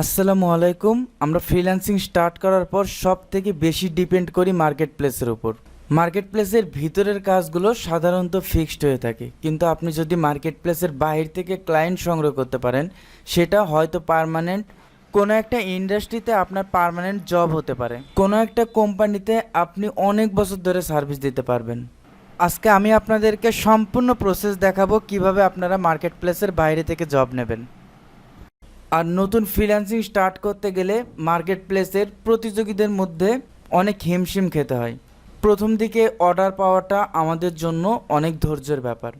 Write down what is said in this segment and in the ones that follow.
আসসালামু আলাইকুম। আমরা ফ্রিল্যান্সিং স্টার্ট করার পর সব থেকে বেশি ডিপেন্ড করি মার্কেট প্লেসের উপর। মার্কেট প্লেসের ভিতরের কাজগুলো সাধারণত ফিক্সড হয়ে থাকে, কিন্তু আপনি যদি মার্কেট প্লেসের বাইরে থেকে ক্লায়েন্ট সংগ্রহ করতে পারেন, সেটা হয়তো পার্মানেন্ট কোনো একটা ইন্ডাস্ট্রিতে আপনার পার্মানেন্ট জব হতে পারে, কোনো একটা কোম্পানিতে আপনি অনেক বছর ধরে সার্ভিস দিতে পারবেন। আজকে আমি আপনাদেরকে সম্পূর্ণ প্রসেস দেখাবো কিভাবে আপনারা মার্কেট প্লেসের বাইরে থেকে জব নেবেন। আর নতুন ফ্রিল্যান্সিং স্টার্ট করতে গেলে মার্কেট প্লেসের প্রতিযোগীদের মধ্যে অনেক হিমশিম খেতে হয়। প্রথম দিকে অর্ডার পাওয়াটা আমাদের জন্য অনেক ধৈর্যের ব্যাপার।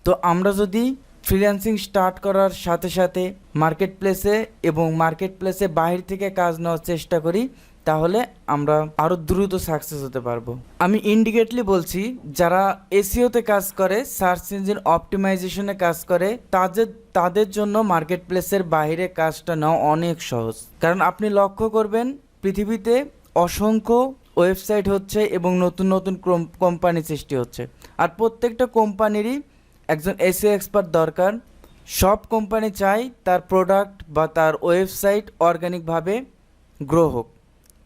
তো আমরা যদি ফ্রিল্যান্সিং স্টার্ট করার সাথে সাথে মার্কেট প্লেসে এবং মার্কেট প্লেসে বাইরে থেকে কাজ নেওয়ার চেষ্টা করি, তাহলে আমরা আরও দ্রুত সাকসেস হতে পারবো। আমি ইন্ডিকেটলি বলছি, যারা এসইওতে কাজ করে, সার্চ ইঞ্জিন অপটিমাইজেশনে কাজ করে, তাদের জন্য মার্কেট প্লেসের বাইরে কাজটা নেওয়া অনেক সহজ। কারণ আপনি লক্ষ্য করবেন, পৃথিবীতে অসংখ্য ওয়েবসাইট হচ্ছে এবং নতুন নতুন কোম্পানি সৃষ্টি হচ্ছে, আর প্রত্যেকটা কোম্পানিরই একজন এসইও এক্সপার্ট দরকার। সব কোম্পানি চায় তার প্রোডাক্ট বা তার ওয়েবসাইট অর্গানিকভাবে গ্রো হোক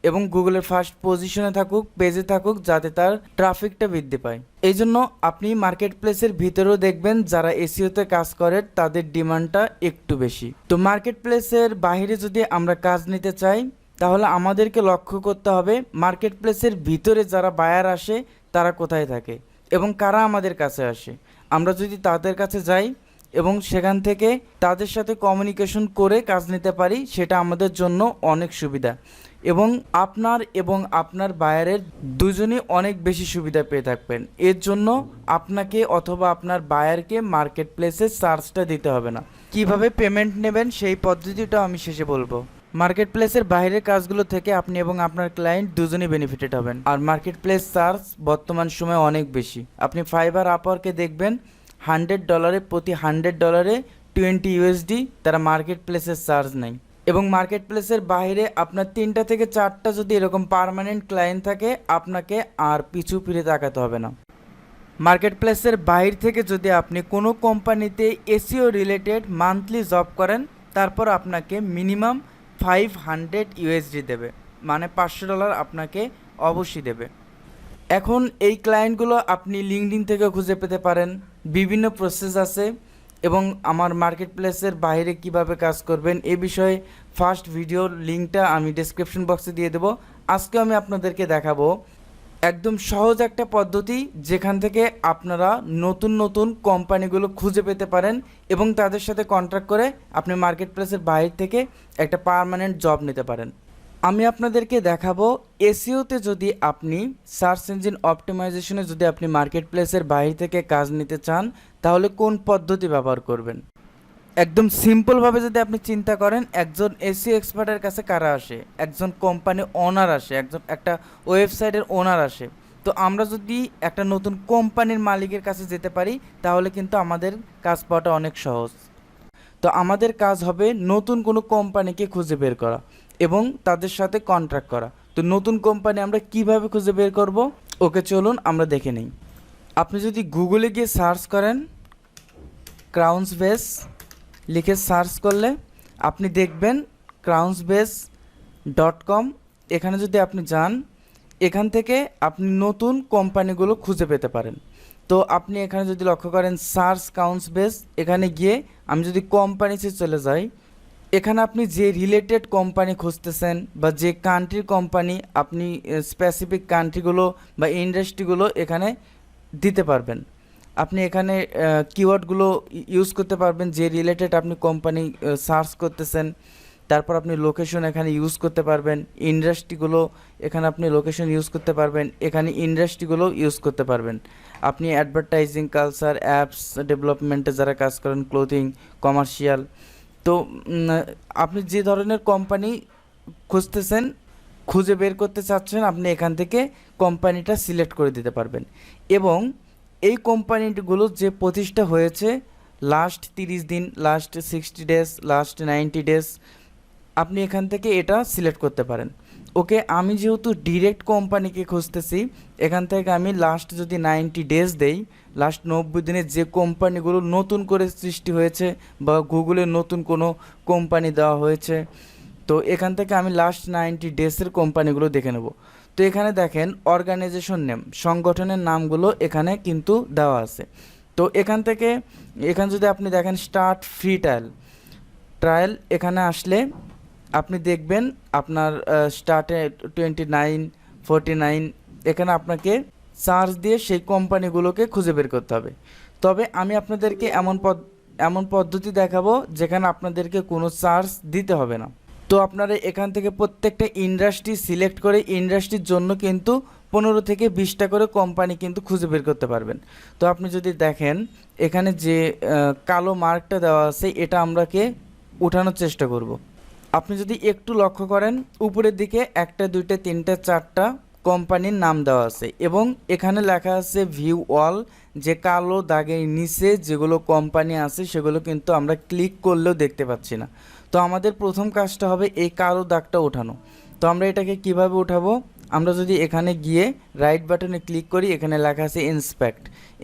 এবং গুগলের ফার্স্ট পজিশনে থাকুক, পেজে থাকুক, যাতে তার ট্রাফিকটা বৃদ্ধি পায়। এই জন্য আপনি মার্কেট প্লেসের ভিতরেও দেখবেন যারা এসইওতে কাজ করে তাদের ডিমান্ডটা একটু বেশি। তো মার্কেট প্লেসের বাইরে যদি আমরা কাজ নিতে চাই, তাহলে আমাদেরকে লক্ষ্য করতে হবে মার্কেট প্লেসের ভিতরে যারা বায়ার আসে তারা কোথায় থাকে এবং কারা আমাদের কাছে আসে। আমরা যদি তাদের কাছে যাই এবং সেখান থেকে তাদের সাথে কমিউনিকেশন করে কাজ নিতে পারি, সেটা আমাদের জন্য অনেক সুবিধা এবং আপনার বায়ারের দুজনই অনেক বেশি সুবিধা পেয়ে থাকবেন। এর জন্য আপনাকে অথবা আপনার বায়ারকে মার্কেট প্লেসে সার্চটা দিতে হবে না। কিভাবে পেমেন্ট নেবেন সেই পদ্ধতিটা আমি শেষে বলবো। মার্কেট প্লেসের বাইরের কাজগুলো থেকে আপনি এবং আপনার ক্লায়েন্ট দুজনই বেনিফিটেড হবেন। আর মার্কেট প্লেস সার্চ বর্তমান সময়ে অনেক বেশি। আপনি ফাইবার আপওয়ার্কে দেখবেন $100 প্রতি $100 $20 তারা মার্কেট প্লেসের চার্জ নেয়। এবং মার্কেট প্লেসের বাইরে আপনার 3টা থেকে 4টা যদি এরকম পার্মানেন্ট ক্লায়েন্ট থাকে, আপনাকে আর পিছু ফিরে তাকাতে হবে না। মার্কেট প্লেসের বাইরে থেকে যদি আপনি কোনো কোম্পানিতে এসইও রিলেটেড মান্থলি জব করেন, তারপর আপনাকে মিনিমাম $500 দেবে, মানে $500 আপনাকে অবশ্যই দেবে। এখন এই ক্লায়েন্টগুলো আপনি লিঙ্কডইন থেকে খুঁজে পেতে পারেন, বিভিন্ন প্রসেস আছে এবং আমার মার্কেট প্লেসের বাইরে কিভাবে কাজ করবেন এ বিষয়ে ফার্স্ট ভিডিওর লিঙ্কটা আমি ডেসক্রিপশন বক্সে দিয়ে দেবো। আজকে আমি আপনাদেরকে দেখাবো একদম সহজ একটা পদ্ধতি, যেখান থেকে আপনারা নতুন নতুন কোম্পানিগুলো খুঁজে পেতে পারেন এবং তাদের সাথে কন্ট্যাক্ট করে আপনি মার্কেট প্লেসের বাইরে থেকে একটা পার্মানেন্ট জব নিতে পারেন। আমি আপনাদেরকে দেখাবো এসইওতে যদি আপনি সার্চ ইঞ্জিন অপটিমাইজেশনে যদি আপনি মার্কেট প্লেসের বাইরে থেকে কাজ নিতে চান, তাহলে কোন পদ্ধতি ব্যবহার করবেন। একদম সিম্পলভাবে যদি আপনি চিন্তা করেন, একজন এসইও এক্সপার্টের কাছে কারা আসে? একজন কোম্পানি ওনার আসে, একটা ওয়েবসাইটের ওনার আসে। তো আমরা যদি একটা নতুন কোম্পানির মালিকের কাছে যেতে পারি, তাহলে কিন্তু আমাদের কাজ পাওয়াটা অনেক সহজ। তো আমাদের কাজ হবে নতুন কোনো কোম্পানিকে খুঁজে বের করা এবং তাদের সাথে কন্ট্রাক্ট করা। তো নতুন কোম্পানি আমরা কিভাবে খুঁজে বের করব, ওকে চলুন আমরা দেখে নিই। আপনি যদি গুগলে গিয়ে সার্চ করেন ক্রাউন্সবেস লিখে সার্চ করলে আপনি দেখবেন crownsbase.com। এখানে যদি আপনি যান, এখান থেকে আপনি নতুন কোম্পানিগুলো খুঁজে পেতে পারেন। তো আপনি এখানে যদি লক্ষ্য করেন সার্চ ক্রাউন্সবেস, এখানে গিয়ে আমি যদি কোম্পানিতে চলে যাই, এখানে আপনি যে রিলেটেড কোম্পানি খুঁজতেছেন বা যে কান্ট্রির কোম্পানি, আপনি স্পেসিফিক কান্ট্রিগুলো বা ইন্ডাস্ট্রিগুলো এখানে দিতে পারবেন। আপনি এখানে কিওয়ার্ডগুলো ইউজ করতে পারবেন যে রিলেটেড আপনি কোম্পানি সার্চ করতেছেন। তারপর আপনি লোকেশন এখানে ইউজ করতে পারবেন, ইন্ডাস্ট্রিগুলো এখানে আপনি লোকেশন ইউজ করতে পারবেন, এখানে ইন্ডাস্ট্রিগুলো ইউজ করতে পারবেন। আপনি অ্যাডভার্টাইজিং, কালচার, অ্যাপস ডেভেলপমেন্টে যারা কাজ করেন, ক্লোথিং, কমার্শিয়াল, তো আপনি যে ধরনের কোম্পানি খুঁজতেছেন, খুঁজে বের করতে চাচ্ছেন, আপনি এখান থেকে কোম্পানিটা সিলেক্ট করে দিতে পারবেন। এবং এই কোম্পানিগুলো যে প্রতিষ্ঠা হয়েছে লাস্ট 30 দিন, লাস্ট 60 ডেজ, লাস্ট 90 ডেজ, আপনি এখান থেকে এটা সিলেক্ট করতে পারেন। ওকে, আমি যেহেতু ডিরেক্ট কোম্পানিকে খুঁজতেছি, এখান থেকে আমি লাস্ট যদি 90 ডেজ দেই, লাস্ট 90 দিনে যে কোম্পানিগুলো নতুন করে সৃষ্টি হয়েছে বা গুগলের নতুন কোনো কোম্পানি দেওয়া হয়েছে, তো এখান থেকে আমি লাস্ট 90 ডেজের কোম্পানিগুলো দেখে নেব। তো এখানে দেখেন অর্গানাইজেশন নেম, সংগঠনের নামগুলো এখানে কিন্তু দেওয়া আছে। তো এখান থেকে এখানে যদি আপনি দেখেন স্টার্ট ফ্রি ট্রায়াল এখানে আসলে আপনি দেখবেন আপনার স্টার্টে 29, 49 এখানে আপনাকে সার্চ দিয়ে সেই কোম্পানিগুলোকে খুঁজে বের করতে হবে। তবে আমি আপনাদেরকে এমন পদ্ধতি দেখাবো যেখানে আপনাদেরকে কোনো সার্চ দিতে হবে না। তো আপনারা এখান থেকে প্রত্যেকটা ইন্ডাস্ট্রি সিলেক্ট করে ইন্ডাস্ট্রির জন্য কিন্তু 15 থেকে 20টা করে কোম্পানি কিন্তু খুঁজে বের করতে পারবেন। তো আপনি যদি দেখেন এখানে যে কালো মার্কটা দেওয়া আছে এটা আমরাকে উঠানোর চেষ্টা করব। আপনি যদি একটু লক্ষ্য করেন উপরের দিকে 1টা 2টা 3টা 4টা কোম্পানির নাম দেওয়া আছে এবং এখানে লেখা আছে ভিউ অল, যে কালো দাগের নিচে যেগুলো কোম্পানি আছে সেগুলো কিন্তু আমরা ক্লিক করলেও দেখতে পাচ্ছি না। তো আমাদের প্রথম কাজটা হবে এই কালো দাগটা ওঠানো। তো আমরা এটাকে কিভাবে উঠাবো, আমরা যদি এখানে গিয়ে রাইট বাটনে ক্লিক করি, এখানে লেখা আছে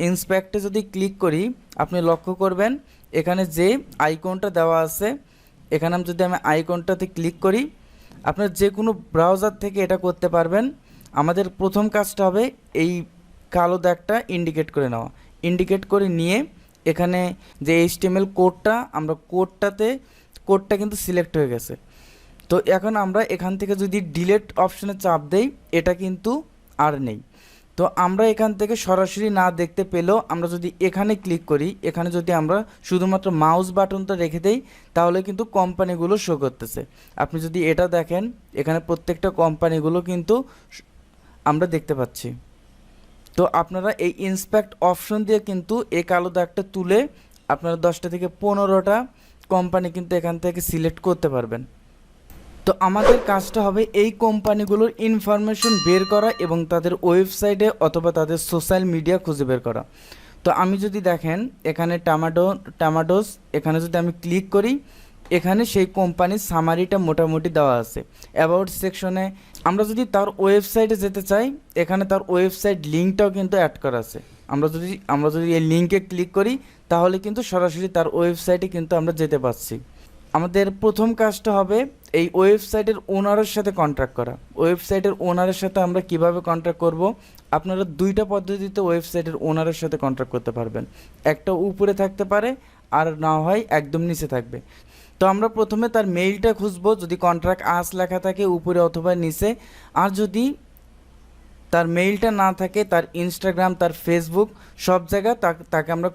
ইন্সপেক্টে যদি ক্লিক করি আপনি লক্ষ্য করবেন এখানে যে আইকনটা দেওয়া আছে এখানে যদি আমি আইকনটাতে ক্লিক করি, আপনার যে কোনো ব্রাউজার থেকে এটা করতে পারবেন। আমাদের প্রথম কাজটা হবে এই কালো দাগটা ইন্ডিকেট করে নেওয়া, ইন্ডিকেট করে নিয়ে এখানে যে HTML কোডটা আমরা কোডটা কিন্তু সিলেক্ট হয়ে গেছে। তো এখন আমরা এখান থেকে যদি ডিলিট অপশনে চাপ দেই এটা কিন্তু আর নেই। তো আমরা এখান থেকে সরাসরি না দেখতে পেলেও আমরা যদি এখানে ক্লিক করি, এখানে যদি আমরা শুধুমাত্র মাউস বাটনটা রেখে দেই তাহলে কিন্তু কোম্পানিগুলো শো করতেছে। আপনি যদি এটা দেখেন এখানে প্রত্যেকটা কোম্পানিগুলো কিন্তু আমরা দেখতে পাচ্ছি। তো আপনারা এই ইন্সপেক্ট অপশন দিয়ে কিন্তু এই কালো দাগটা তুলে আপনারা 10টা থেকে 15টা কোম্পানি কিন্তু এখান থেকে সিলেক্ট করতে পারবেন। তো আমাদের কাজটা হবে এই কোম্পানিগুলোর ইনফরমেশন বের করা এবং তাদের ওয়েবসাইটে অথবা তাদের সোশ্যাল মিডিয়া খুঁজে বের করা। তো আমি যদি দেখেন এখানে টামাটোস এখানে যদি আমি ক্লিক করি এখানে সেই কোম্পানির সামারিটা মোটামুটি দেওয়া আছে। অ্যাবাউট সেকশনে আমরা যদি তার ওয়েবসাইটে যেতে চাই এখানে তার ওয়েবসাইট লিঙ্কটাও কিন্তু অ্যাড করা আছে। আমরা যদি এই লিঙ্কে ক্লিক করি তাহলে কিন্তু সরাসরি তার ওয়েবসাইটে কিন্তু আমরা যেতে পারছি। আমাদের প্রথম কাজটা হবে এই ওয়েবসাইটের ওনারের সাথে কন্ট্যাক্ট করা। ওয়েবসাইটের ওনারের সাথে আমরা কিভাবে কন্ট্যাক্ট করব, আপনারা 2টা পদ্ধতিতে ওয়েবসাইটের ওনারের সাথে কন্ট্যাক্ট করতে পারবেন। একটা উপরে থাকতে পারে আর না হয় একদম নিচে থাকবে। তো আমরা প্রথমে তার মেইলটা খুঁজবো, যদি কন্ট্রাক্ট আস লেখা থাকে উপরে অথবা নিচে, আর যদি তার মেইলটা না থাকে তার ইনস্টাগ্রাম তার ফেসবুক সব জায়গায় তাকে আমরা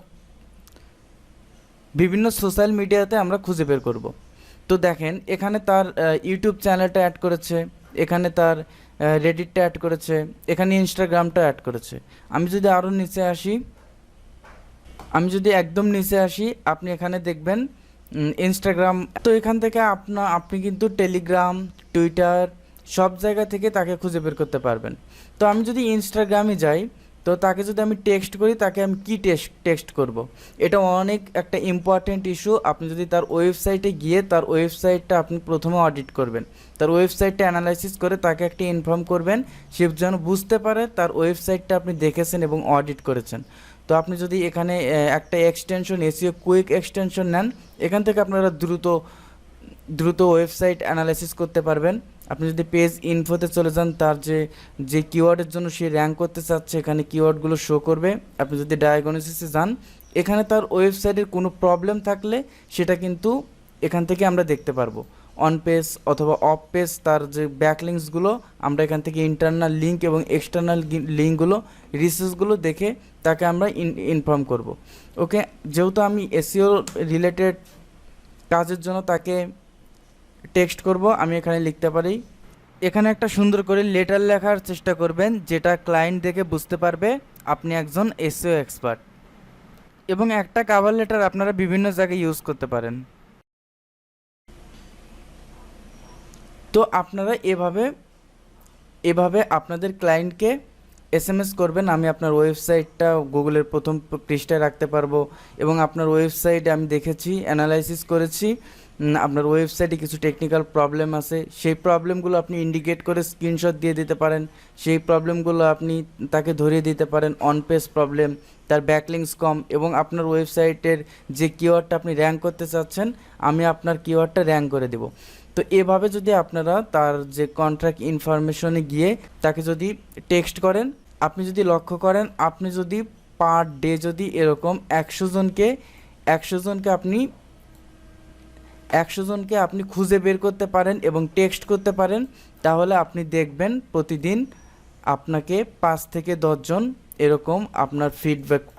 বিভিন্ন সোশ্যাল মিডিয়াতে আমরা খুঁজে বের করব। তো দেখেন এখানে তার ইউটিউব চ্যানেলটা অ্যাড করেছে, এখানে তার রেডিটটা অ্যাড করেছে, এখানে ইনস্টাগ্রামটা অ্যাড করেছে। আমি যদি আরও নিচে আসি, আমি যদি একদম নিচে আসি আপনি এখানে দেখবেন ইনস্টাগ্রাম। তো এখান থেকে আপনি কিন্তু টেলিগ্রাম টুইটার সব জায়গা থেকে তাকে খুঁজে বের করতে পারবেন। তো আমি যদি ইনস্টাগ্রামে যাই তো তাকে যদি আমি টেক্সট করি তাকে আমি কি টেক্সট করব, এটা অনেক একটা ইম্পর্টেন্ট ইস্যু। আপনি যদি তার ওয়েবসাইটে গিয়ে তার ওয়েবসাইটটা আপনি প্রথমে অডিট করবেন, তার ওয়েবসাইটটা অ্যানালাইসিস করে তাকে একটা ইনফর্ম করবেন, সে যেন বুঝতে পারে তার ওয়েবসাইটটা আপনি দেখেছেন এবং অডিট করেছেন। তো আপনি যদি এখানে একটা এক্সটেনশন এসইও কুইক এক্সটেনশন নেন এখান থেকে আপনারা দ্রুত ওয়েবসাইট অ্যানালাইসিস করতে পারবেন। আপনি যদি পেজ ইনফোতে চলে যান তার যে কিওয়ার্ডের জন্য সে র্যাঙ্ক করতে চাচ্ছে এখানে কিওয়ার্ডগুলো শো করবে। আপনি যদি ডায়াগনোসিসে যান এখানে তার ওয়েবসাইটের কোনো প্রবলেম থাকলে সেটা কিন্তু এখান থেকে আমরা দেখতে পারবো। অন পেজ অথবা অফ পেজ তার যে ব্যাকলিঙ্কসগুলো আমরা এখান থেকে ইন্টারনাল লিঙ্ক এবং এক্সটার্নাল লিঙ্কগুলো রিসোর্সগুলো দেখে তাকে আমরা ইনফর্ম করব। ওকে, যেহেতু আমি এসইও রিলেটেড কাজের জন্য তাকে টেক্সট করব, আমি এখানে লিখতে পারি। এখানে একটা সুন্দর করে লেটার লেখার চেষ্টা করবেন যেটা ক্লায়েন্ট দেখে বুঝতে পারবে আপনি একজন এসইও এক্সপার্ট। এবং একটা কভার লেটার আপনারা বিভিন্ন জায়গায় ইউজ করতে পারেন। তো আপনারা এভাবে আপনাদের ক্লায়েন্টকে এসএমএস করবেন, আমি আপনার ওয়েবসাইটটা গুগলের প্রথম পৃষ্ঠায় রাখতে পারবো এবং আপনার ওয়েবসাইটে আমি দেখেছি অ্যানালাইসিস করেছি আপনার ওয়েবসাইটে কিছু টেকনিক্যাল প্রবলেম আছে, সেই প্রবলেমগুলো আপনি ইন্ডিকেট করে স্ক্রিনশট দিয়ে দিতে পারেন। সেই প্রবলেমগুলো আপনি তাকে ধরিয়ে দিতে পারেন, অন পেজ প্রবলেম, তার ব্যাকলিংস কম এবং আপনার ওয়েবসাইটের যে কিওয়ার্ডটা আপনি র্যাঙ্ক করতে চাচ্ছেন আমি আপনার কিওয়ার্ডটা র্যাঙ্ক করে দেব। তো এভাবে যদি আপনারা তার যে কন্ট্রাক্ট ইনফরমেশনে গিয়ে তাকে যদি টেক্সট করেন, আপনি যদি লক্ষ্য করেন, আপনি যদি পার ডে যদি এরকম 100 জনকে আপনি খুঁজে বের করতে পারেন এবং টেক্সট করতে পারেন, তাহলে আপনি দেখবেন প্রতিদিন আপনাকে 5 থেকে 10 জন এরকম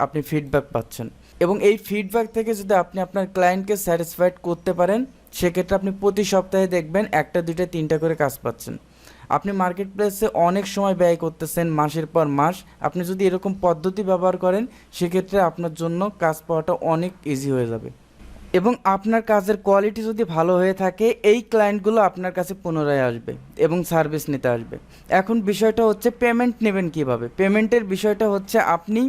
আপনি ফিডব্যাক পাচ্ছেন। এবং এই ফিডব্যাক থেকে যদি আপনি আপনার ক্লায়েন্টকে স্যাটিসফাইড করতে পারেন, সেক্ষেত্রে আপনি প্রতি সপ্তাহে দেখবেন 1টা 2টা 3টা করে কাজ পাচ্ছেন। আপনি মার্কেট প্লেসে অনেক সময় ব্যয় করতেছেন মাসের পর মাস। আপনি যদি এরকম পদ্ধতি ব্যবহার করেন, সেক্ষেত্রে আপনার জন্য কাজ পাওয়াটা অনেক ইজি হয়ে যাবে। এবং আপনার কাজের কোয়ালিটি যদি ভালো হয়ে থাকে, এই ক্লায়েন্টগুলো আপনার কাছে পুনরায় আসবে এবং সার্ভিস নিতে আসবে। এখন বিষয়টা হচ্ছে পেমেন্ট নেবেন কিভাবে। পেমেন্টের বিষয়টা হচ্ছে আপনি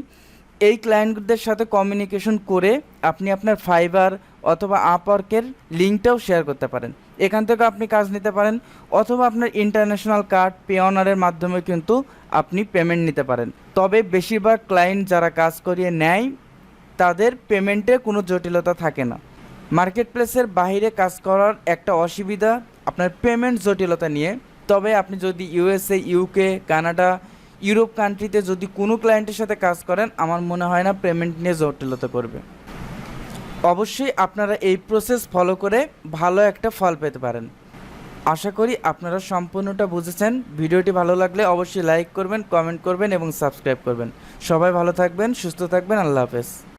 এই ক্লায়েন্টদের সাথে কমিউনিকেশন করে আপনি আপনার ফাইবার অথবা আপওয়ার্কের লিঙ্কটাও শেয়ার করতে পারেন। এখান থেকে আপনি কাজ নিতে পারেন, অথবা আপনার ইন্টারন্যাশনাল কার্ড পে অনারের মাধ্যমে কিন্তু আপনি পেমেন্ট নিতে পারেন। তবে বেশিরভাগ ক্লায়েন্ট যারা কাজ করিয়ে নেয়, তাদের পেমেন্টে কোনো জটিলতা থাকে না। মার্কেট প্লেসের বাইরে কাজ করার একটা অসুবিধা আপনার পেমেন্ট জটিলতা নিয়ে। তবে আপনি যদি ইউএসএ, ইউকে, কানাডা, ইউরোপ কান্ট্রিতে যদি কোনো ক্লায়েন্টের সাথে কাজ করেন, আমার মনে হয় না পেমেন্ট নিয়ে জটিলতা করবে। অবশ্যই আপনারা এই প্রসেস ফলো করে ভালো একটা ফল পেতে পারেন। আশা করি আপনারা সম্পূর্ণটা বুঝেছেন। ভিডিওটি ভালো লাগলে অবশ্যই লাইক করবেন, কমেন্ট করবেন এবং সাবস্ক্রাইব করবেন। সবাই ভালো থাকবেন, সুস্থ থাকবেন। আল্লাহ হাফেজ।